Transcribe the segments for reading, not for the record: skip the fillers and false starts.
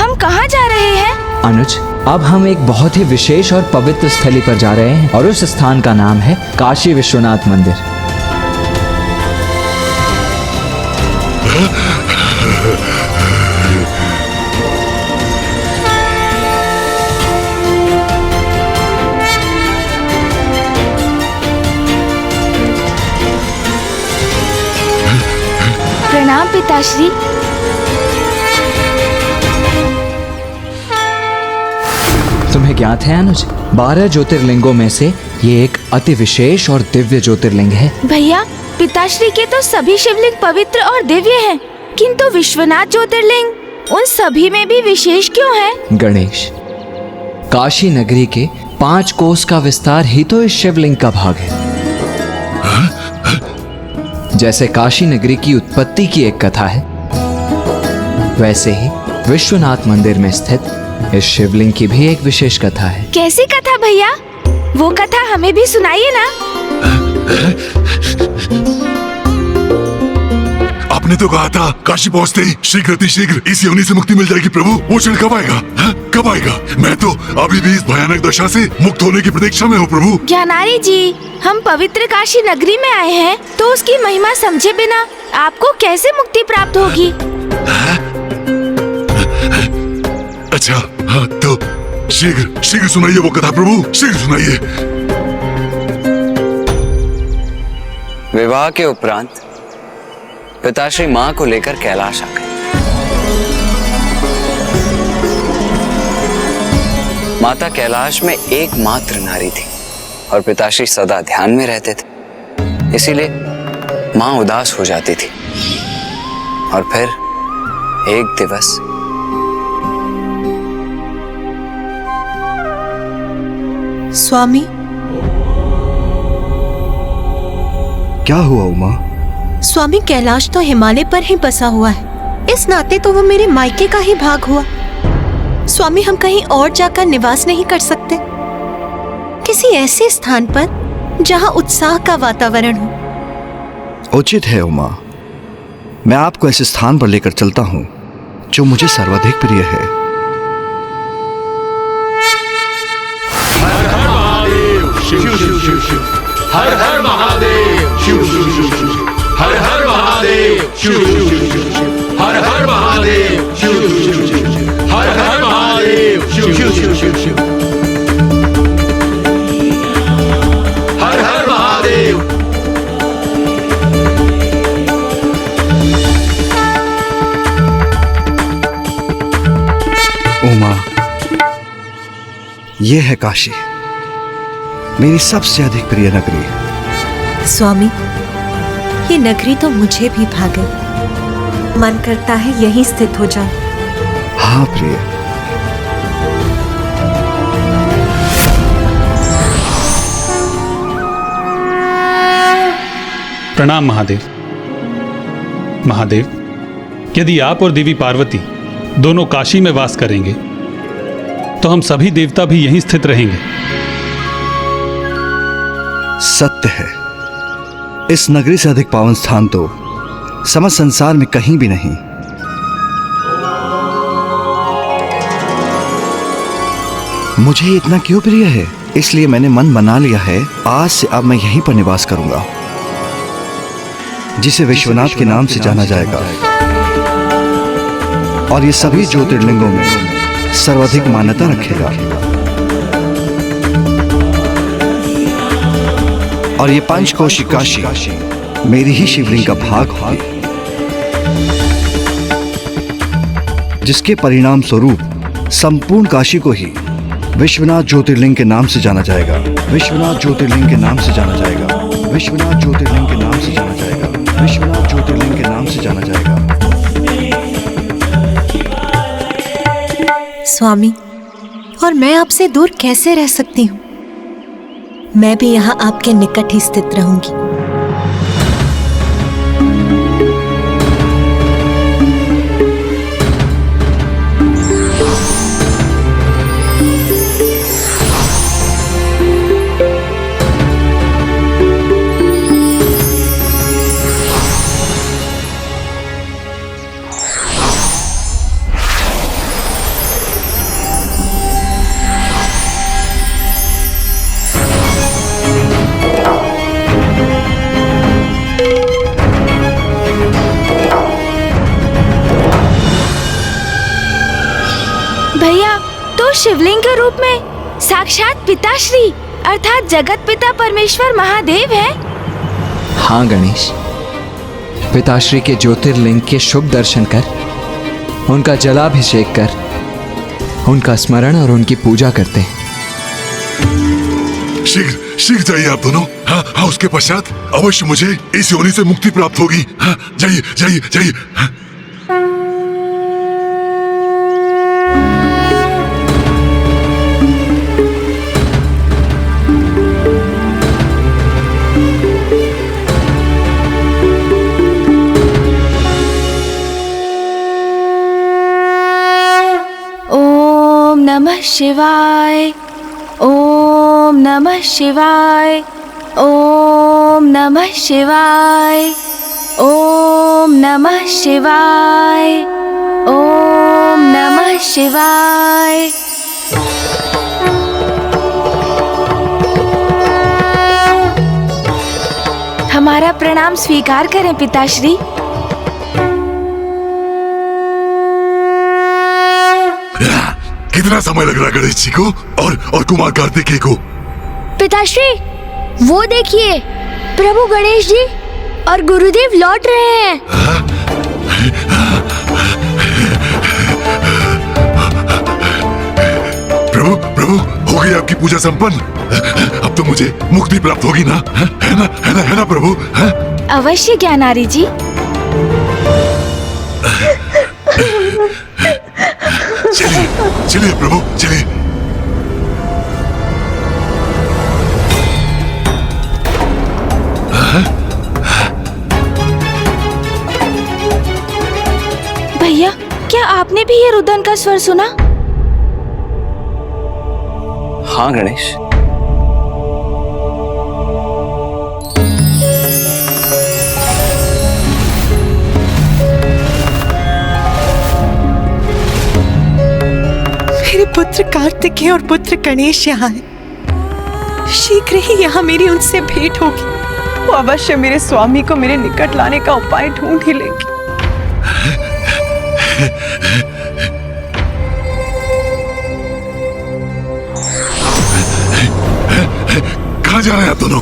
हम कहाँ जा रहे हैं? अनुज, अब हम एक बहुत ही विशेष और पवित्र स्थली पर जा रहे हैं और उस स्थान का नाम है काशी विश्वनाथ मंदिर। प्रणाम पिताश्री। तुम्हें ज्ञात है अनुज, 12 ज्योतिर्लिंगों में से ये एक अति विशेष और दिव्य ज्योतिर्लिंग है। भैया, पिताश्री के तो सभी शिवलिंग पवित्र और दिव्य हैं, किंतु विश्वनाथ ज्योतिर्लिंग उन सभी में भी विशेष क्यों है? गणेश, काशी नगरी के 5 कोस का विस्तार ही तो इस शिवलिंग का भाग है। जैसे काशी नगरी की उत्पत्ति की एक कथा है, वैसे ही विश्वनाथ मंदिर में स्थित इस शिवलिंग की भी एक विशेष कथा है। कैसी कथा भैया? वो कथा हमें भी सुनाइए ना। आपने तो कहा था काशी पहुंचते ही शीघ्र इस योनि से मुक्ति मिल जाएगी प्रभु। वो क्षण कब आएगा? कब आएगा? मैं तो अभी भी इस भयानक दशा से मुक्त होने की प्रतीक्षा में हूँ प्रभु। ज्ञानारी जी, हम पवित्र काशी नगरी में आए हैं, तो उसकी महिमा समझे बिना आपको कैसे मुक्ति प्राप्त होगी? अच्छा, हाँ तो शीघ्र सुनाइए वो कथा प्रभु, शीघ्र सुनाइए। विवाह के उपरांत पिताश्री माँ को लेकर कैलाश आ गए। माता कैलाश में एकमात्र नारी थी और पिताश्री सदा ध्यान में रहते थे, इसीलिए माँ उदास हो जाती थी। और फिर एक दिवस स्वामी। क्या हुआ उमा? स्वामी, कैलाश तो हिमालय पर ही बसा हुआ है, इस नाते तो वो मेरे मायके का ही भाग हुआ। स्वामी, हम कहीं और जाकर निवास नहीं कर सकते? किसी ऐसे स्थान पर जहां उत्साह का वातावरण हो। उचित है उमा, मैं आपको ऐसे स्थान पर लेकर चलता हूँ जो मुझे सर्वाधिक प्रिय है। हर हर महादेव, शिव शिव शिव शिव। हर हर महादेव, शिव शिव शिव शिव। हर हर महादेव, शिव शिव शिव शिव। हर हर महादेव, शिव शिव शिव शिव। हर हर महादेव, शिव शिव शिव शिव शिव। हर हर महादेव। उमा, ये है काशी, मेरी सबसे अधिक प्रिय नगरी। स्वामी, ये नगरी तो मुझे भी भा गई। मन करता है यहीं स्थित हो जाऊं। हाँ प्रिय। प्रणाम महादेव। महादेव, यदि आप और देवी पार्वती दोनों काशी में वास करेंगे तो हम सभी देवता भी यहीं स्थित रहेंगे। सत्य है, इस नगरी से अधिक पावन स्थान तो समस्त संसार में कहीं भी नहीं। मुझे इतना क्यों प्रिय है, इसलिए मैंने मन बना लिया है, आज से अब मैं यहीं पर निवास करूंगा, जिसे विश्वनाथ के नाम से जाना जाएगा और ये सभी ज्योतिर्लिंगों में सर्वाधिक मान्यता रखेगा। और ये पंचकोशी काशी मेरी ही शिवलिंग का भाग होगी, जिसके परिणाम स्वरूप संपूर्ण काशी को ही विश्वनाथ ज्योतिर्लिंग के नाम से जाना जाएगा। विश्वनाथ ज्योतिर्लिंग के नाम से जाना जाएगा। विश्वनाथ ज्योतिर्लिंग के नाम से जाना जाएगा। विश्वनाथ ज्योतिर्लिंग के नाम से जाना जाएगा। स्वामी, और मैं आपसे दूर कैसे रह सकती हूँ? मैं भी यहाँ आपके निकट ही स्थित रहूंगी। भैया, तो शिवलिंग के रूप में साक्षात पिताश्री अर्थात जगत पिता परमेश्वर महादेव है। हाँ गणेश, पिताश्री के ज्योतिर्लिंग के शुभ दर्शन कर, उनका जलाभिषेक कर, उनका स्मरण और उनकी पूजा करते हैं। शीघ्र शीघ्र जाइए आप दोनों। हाँ हाँ, उसके पश्चात अवश्य मुझे इस योनि से मुक्ति प्राप्त होगी। हाँ, जाइए जाइए जाइए। हाँ। ओम नमः शिवाय, ओम नमः शिवाय, ओम नमः शिवाय, ओम नमः शिवाय, ओम नमः शिवाय। हमारा प्रणाम स्वीकार करें पिताश्री। कितना समय लग रहा है गणेश जी को और कुमार कार्तिकेय को? पिताश्री, वो देखिए, प्रभु गणेश जी और गुरुदेव लौट रहे हैं। प्रभु प्रभु, हो गई आपकी पूजा संपन्न। अब तो मुझे मुक्ति प्राप्त होगी ना? है ना, है ना, है ना प्रभु? है? अवश्य ज्ञानारी जी। चलिए चलिए प्रभु, चलिए। भैया, क्या आपने भी ये रुदन का स्वर सुना? हाँ गणेश, मेरे पुत्र कार्तिकेय और पुत्र गणेश यहाँ हैं। शीघ्र ही यहाँ मेरी उनसे भेंट होगी। वो अवश्य मेरे स्वामी को मेरे निकट लाने का उपाय ढूंढ ही लेंगे। कहाँ जा रहे हैं आप दोनों?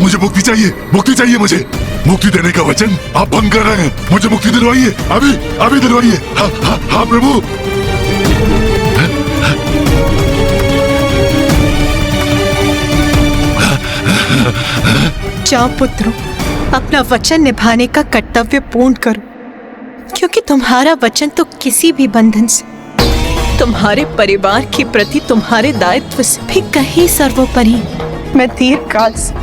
मुझे मुक्ति चाहिए, मुक्ति चाहिए मुझे। मुक्ति देने का वचन आप भंग कर रहे हैं। मुझे मुक्ति दिलवाइए, अभी अभी दिलवाइए। हाँ हाँ हाँ प्रभु। जाओ पुत्रों, अपना वचन निभाने का कर्तव्य पूर्ण करो, क्योंकि तुम्हारा वचन तो किसी भी बंधन से, तुम्हारे परिवार के प्रति तुम्हारे दायित्व से भी कहीं सर्वोपरि। मैं दीर्घकाल से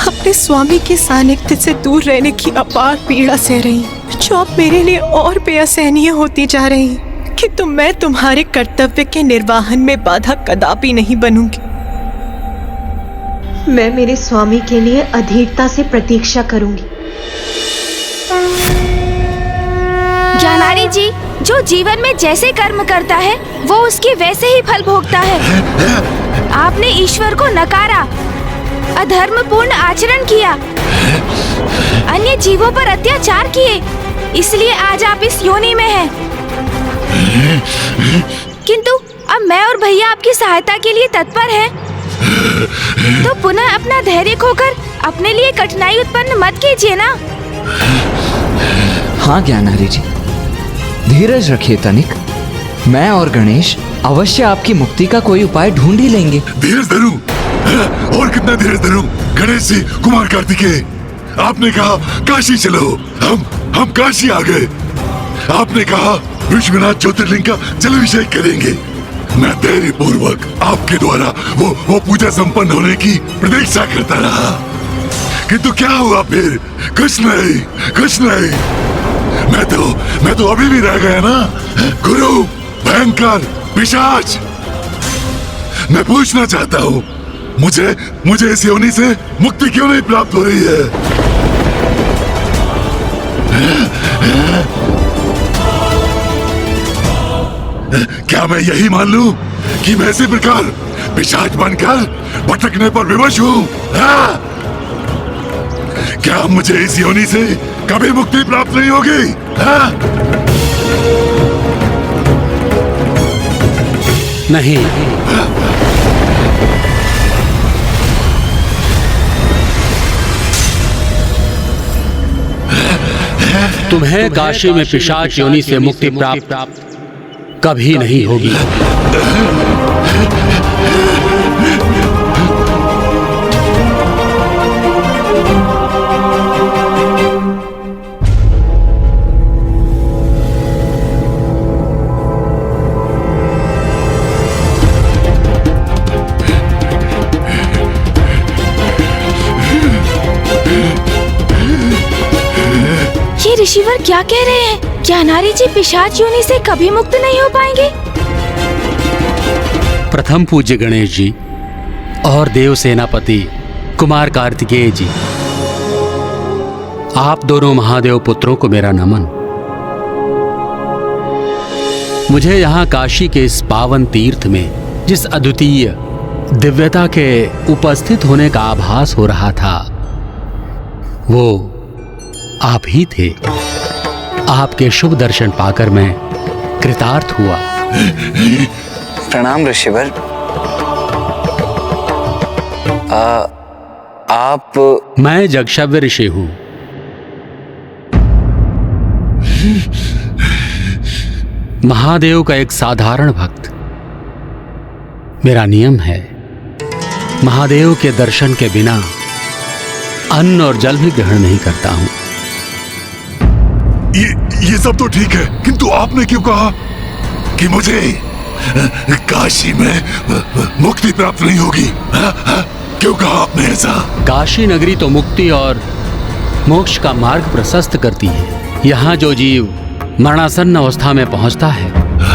अपने स्वामी के सानिध्य से दूर रहने की अपार पीड़ा सह रही हूँ, जो अब मेरे लिए और बेअसहनीय होती जा रही है। कि मैं तुम्हारे कर्तव्य के निर्वाहन में बाधा कदापि नहीं बनूंगी। मैं मेरे स्वामी के लिए अधीरता से प्रतीक्षा करूंगी। ज्ञानारी जी, जो जीवन में जैसे कर्म करता है वो उसके वैसे ही फल भोगता है। आपने ईश्वर को नकारा, अधर्मपूर्ण आचरण किया, अन्य जीवों पर अत्याचार किए, इसलिए आज आप इस योनि में हैं। किंतु अब मैं और भैया आपकी सहायता के लिए तत्पर हैं। तो पुनः अपना धैर्य खोकर अपने लिए कठिनाई उत्पन्न मत कीजिए ना। हाँ ज्ञानारी जी, धीरज रखिए तनिक। मैं और गणेश अवश्य आपकी मुक्ति का कोई उपाय ढूंढ ही लेंगे। धीरज धरूं? और कितना धीरज धरूं? गणेश जी, कुमार कार्तिकेय, आपने कहा काशी चलो, हम काशी आ गए। आपने कहा विश्वनाथ ज्योतिर्लिंग का जलाभिषेक करेंगे। मैं धैर्य पूर्वक आपके द्वारा वो पूजा संपन्न होने की प्रतीक्षा करता रहा, किंतु क्या हुआ फिर? कुछ नहीं, कुछ नहीं। मैं तो अभी भी रह गया ना। गुरु, भयंकर, पिशाच। मैं पूछना चाहता हूँ, मुझे इस योनि से मुक्ति क्यों नहीं प्राप्त हो रही है? क्या मैं यही मान लूं कि मैं इसी प्रकार पिशाच बनकर भटकने पर विवश हूँ? क्या मुझे इस योनि से कभी मुक्ति प्राप्त नहीं होगी? नहीं, तुम्हें काशी में पिशाच योनि से मुक्ति प्राप्त कभी नहीं होगी। ये ऋषिवर क्या कह रहे हैं? क्या नारी जी पिशाच योनि से कभी मुक्त नहीं हो पाएंगे? प्रथम पूज्य गणेश जी और देव सेनापति कुमार कार्तिकेय जी, आप दोनों महादेव पुत्रों को मेरा नमन। मुझे यहाँ काशी के इस पावन तीर्थ में जिस अद्वितीय दिव्यता के उपस्थित होने का आभास हो रहा था वो आप ही थे। आपके शुभ दर्शन पाकर मैं कृतार्थ हुआ। प्रणाम ऋषिवर। आप? मैं जगशव्य ऋषि हूं। महादेव का एक साधारण भक्त। मेरा नियम है महादेव के दर्शन के बिना अन्न और जल भी ग्रहण नहीं करता हूं। ये सब तो ठीक है, किंतु आपने क्यों कहा कि मुझे काशी में मुक्ति प्राप्त नहीं होगी? क्यों कहा आपने ऐसा? काशी नगरी तो मुक्ति और मोक्ष का मार्ग प्रशस्त करती है। यहाँ जो जीव मरणासन्न अवस्था में पहुंचता है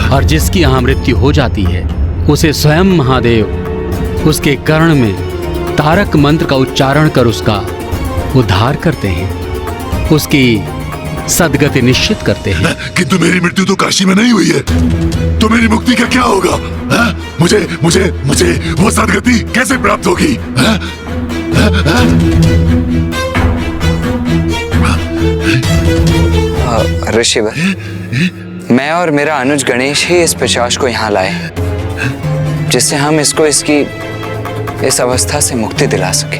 और जिसकी यहाँ मृत्यु हो जाती है, उसे स्वयं महादेव उसके कर्ण में तारक मंत्र का उच्चारण कर उसका उद्धार करते हैं, उसकी सदगति निश्चित करते हैं। किंतु मेरी मृत्यु तो काशी में नहीं हुई है, तो मेरी मुक्ति का क्या होगा? मुझे मुझे मुझे वो सदगति कैसे प्राप्त होगी? ऋषिवर, मैं और मेरा अनुज गणेश ही इस पिशाच को यहाँ लाए, जिससे हम इसको इसकी इस अवस्था से मुक्ति दिला सके।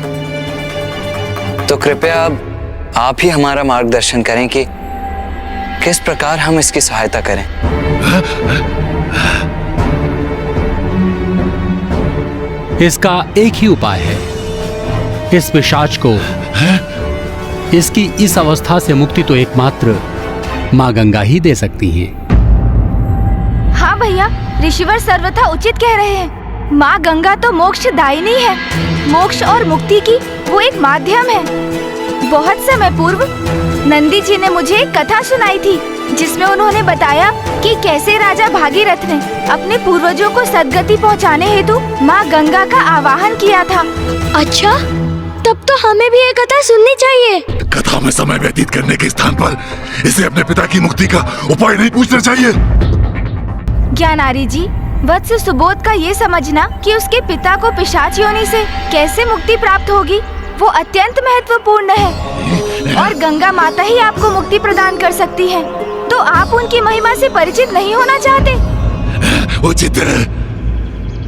तो कृपया अब आप ही हमारा मार्गदर्शन करें कि किस प्रकार हम इसकी सहायता करें। इसका एक ही उपाय है। इस पिशाच को इसकी इस अवस्था से मुक्ति तो एकमात्र माँ गंगा ही दे सकती हैं। हाँ भैया, ऋषिवर सर्वथा उचित कह रहे हैं। माँ गंगा तो मोक्षदायिनी है। मोक्ष और मुक्ति की वो एक माध्यम है। बहुत समय पूर्व नंदी जी ने मुझे एक कथा सुनाई थी, जिसमें उन्होंने बताया कि कैसे राजा भागीरथ ने अपने पूर्वजों को सदगति पहुंचाने हेतु माँ गंगा का आवाहन किया था। अच्छा, तब तो हमें भी ये कथा सुननी चाहिए। कथा में समय व्यतीत करने के स्थान पर इसे अपने पिता की मुक्ति का उपाय नहीं पूछना चाहिए। ज्ञानारी जी, वत्स सुबोध का ये समझना कि उसके पिता को पिशाच योनि से कैसे मुक्ति प्राप्त होगी, वो अत्यंत महत्वपूर्ण है और गंगा माता ही आपको मुक्ति प्रदान कर सकती है। तो आप उनकी महिमा से परिचित नहीं होना चाहते?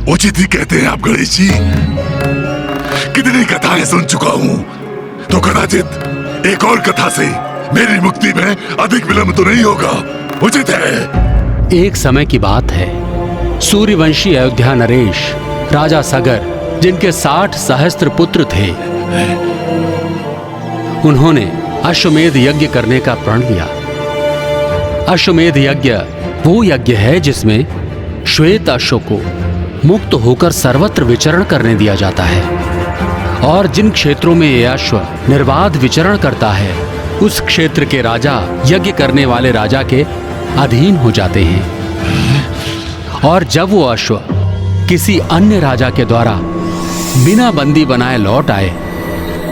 उचित ही कहते हैं आप गणेश जी। कितनी कथाएं सुन चुका हूँ, तो कदाचित एक और कथा से मेरी मुक्ति में अधिक विलंब तो नहीं होगा। उचित है। एक समय की बात है, सूर्यवंशी अयोध्या नरेश राजा सगर, जिनके 60 सहस्त्र पुत्र थे, उन्होंने अश्वमेध यज्ञ करने का प्रण लिया। अश्वमेध यज्ञ वो यज्ञ है जिसमें श्वेत अश्व को मुक्त होकर सर्वत्र विचरण करने दिया जाता है, और जिन क्षेत्रों में ये अश्व निर्बाध विचरण करता है, उस क्षेत्र के राजा यज्ञ करने वाले राजा के अधीन हो जाते हैं। और जब वो अश्व किसी अन्य राजा के द्वारा बिना बंदी बनाए लौट आए,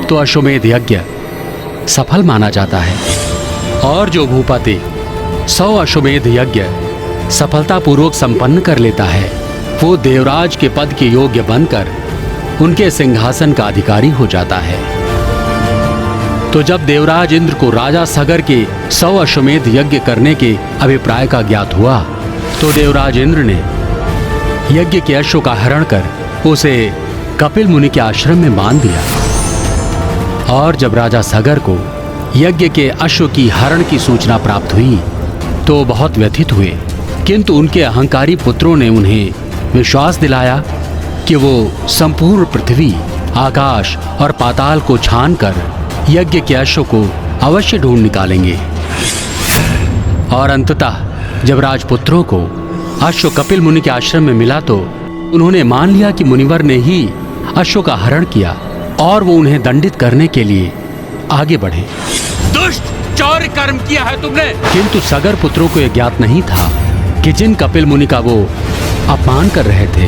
तो अश्वमेध यज्ञ सफल माना जाता है। और जो भूपति 100 अश्वमेध यज्ञ सफलतापूर्वक संपन्न कर लेता है, वो देवराज के पद के योग्य बनकर उनके सिंहासन का अधिकारी हो जाता है। तो जब देवराज इंद्र को राजा सगर के 100 अश्वमेध यज्ञ करने के अभिप्राय का ज्ञात हुआ, तो देवराज इंद्र ने यज्ञ के अश्व का हरण कर उसे कपिल मुनि के आश्रम में बांध दिया। और जब राजा सगर को यज्ञ के अश्व की हरण की सूचना प्राप्त हुई तो बहुत व्यथित हुए, किंतु उनके अहंकारी पुत्रों ने उन्हें विश्वास दिलाया कि वो संपूर्ण पृथ्वी, आकाश और पाताल को छान कर यज्ञ के अश्व को अवश्य ढूंढ निकालेंगे। और अंततः जब राजपुत्रों को अश्व कपिल मुनि के आश्रम में मिला तो उन्होंने मान लिया कि मुनिवर ने ही अश्व का हरण किया और वो उन्हें दंडित करने के लिए आगे बढ़े। दुष्ट, चौर्य कर्म किया है तुमने। किंतु सगर पुत्रों को यह ज्ञात नहीं था कि जिन कपिल मुनि का वो अपमान कर रहे थे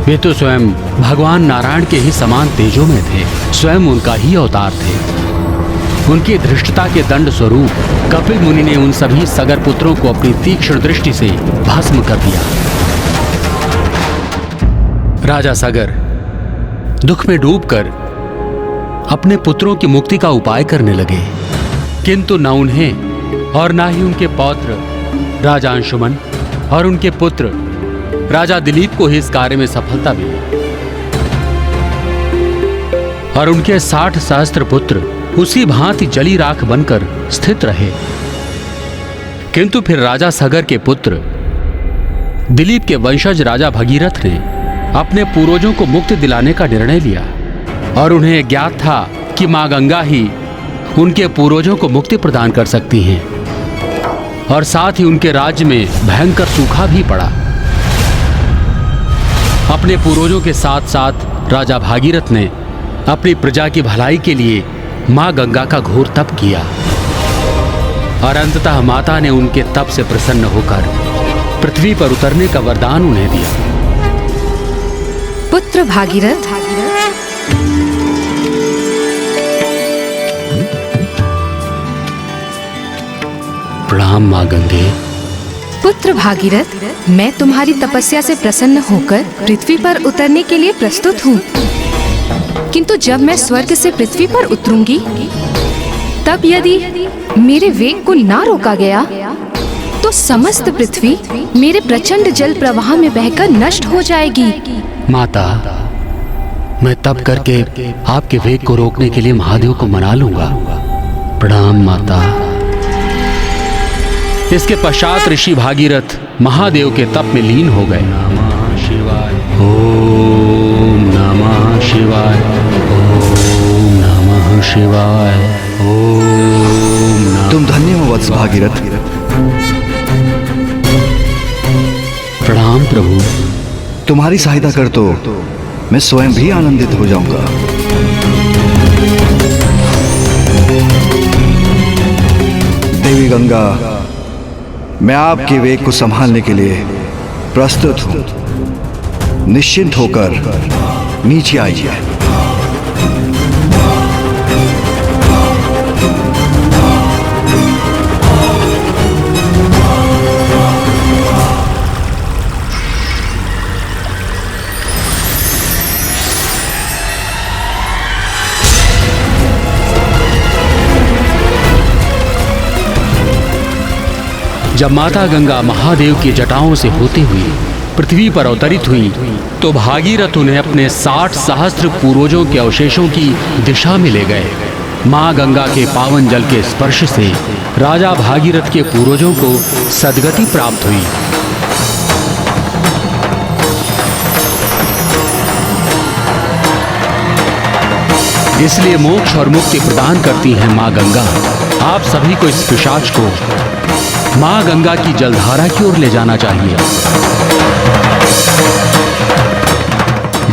वे तो स्वयं भगवान नारायण के ही समान तेजों में थे, स्वयं उनका ही अवतार थे। उनकी धृष्टता के दंड स्वरूप कपिल मुनि ने उन सभी सगर पुत्रों को अपनी तीक्ष्ण दृष्टि से भस्म कर दिया। राजा सगर दुख में डूबकर अपने पुत्रों की मुक्ति का उपाय करने लगे, किंतु न उन्हें और न ही उनके पौत्र राजा अंशुमन और उनके पुत्र राजा दिलीप को ही इस कार्य में सफलता मिली। और उनके 60 सहस्त्र पुत्र उसी भांति जली राख बनकर स्थित रहे। किंतु फिर राजा सगर के पुत्र दिलीप के वंशज राजा भगीरथ ने अपने पूर्वजों को मुक्ति दिलाने का निर्णय लिया और उन्हें ज्ञात था कि मां गंगा ही उनके पूर्वजों को मुक्ति प्रदान कर सकती हैं। और साथ ही उनके राज्य में भयंकर सूखा भी पड़ा। अपने पूर्वजों के साथ साथ राजा भागीरथ ने अपनी प्रजा की भलाई के लिए मां गंगा का घोर तप किया और अंततः माता ने उनके तप से प्रसन्न होकर पृथ्वी पर उतरने का वरदान उन्हें दिया। पुत्र भागीरथ, प्रणाम मां गंगे। पुत्र भागीरथ, मैं तुम्हारी तपस्या से प्रसन्न होकर पृथ्वी पर उतरने के लिए प्रस्तुत हूँ। किंतु जब मैं स्वर्ग से पृथ्वी पर उतरूंगी तब यदि मेरे वेग को ना रोका गया तो समस्त पृथ्वी मेरे प्रचंड जल प्रवाह में बहकर नष्ट हो जाएगी। माता, मैं तप करके आपके वेग को रोकने के लिए महादेव को मना लूंगा। प्रणाम माता। इसके पश्चात ऋषि भागीरथ महादेव के तप में लीन हो गए। नमः शिवाय, ओम नमः शिवाय, ओम नमः शिवाय, ओम। तुम धन्य हो वत्स भागीरथ। प्रणाम प्रभु। तुम्हारी सहायता कर तो मैं स्वयं भी आनंदित हो जाऊंगा। देवी गंगा, मैं आपके वेग को संभालने के लिए प्रस्तुत हूं। निश्चिंत होकर नीचे आइए। जब माता गंगा महादेव की जटाओं से होती हुई पृथ्वी पर अवतरित हुई तो भागीरथ उन्हें अपने 60 सहस्त्र पूर्वजों के अवशेषों की दिशा में ले गए। मां गंगा के पावन जल के स्पर्श से राजा भागीरथ के पूर्वजों को सद्गति प्राप्त हुई। इसलिए मोक्ष और मुक्ति प्रदान करती है मां गंगा। आप सभी को इस पिशाच को मां गंगा की जलधारा की ओर ले जाना चाहिए।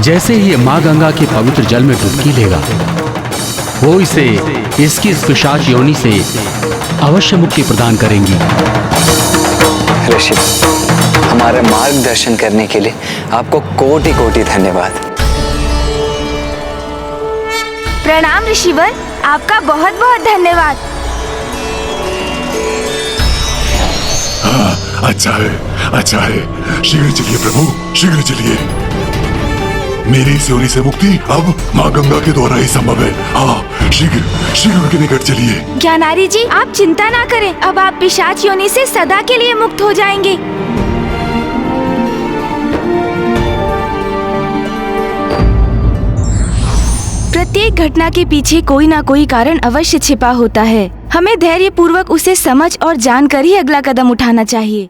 जैसे ही मां गंगा के पवित्र जल में डुबकी लेगा वो इसे इसकी इस पिशाच योनि से अवश्य मुक्ति प्रदान करेंगी। ऋषि, हमारे मार्गदर्शन करने के लिए आपको कोटि कोटि धन्यवाद। प्रणाम ऋषिवर, आपका बहुत बहुत धन्यवाद। अच्छा है। शीघ्र चलिए प्रभु, शीघ्र चलिए। मेरी इस योनि से मुक्ति अब माँ गंगा के द्वारा ही संभव है। शीघ्र उनके निकट चलिए। ज्ञानारी जी, आप चिंता ना करें, अब आप पिशाच योनि से सदा के लिए मुक्त हो जाएंगे। घटना के पीछे कोई ना कोई कारण अवश्य छिपा होता है। हमें धैर्य पूर्वक उसे समझ और जानकर ही अगला कदम उठाना चाहिए।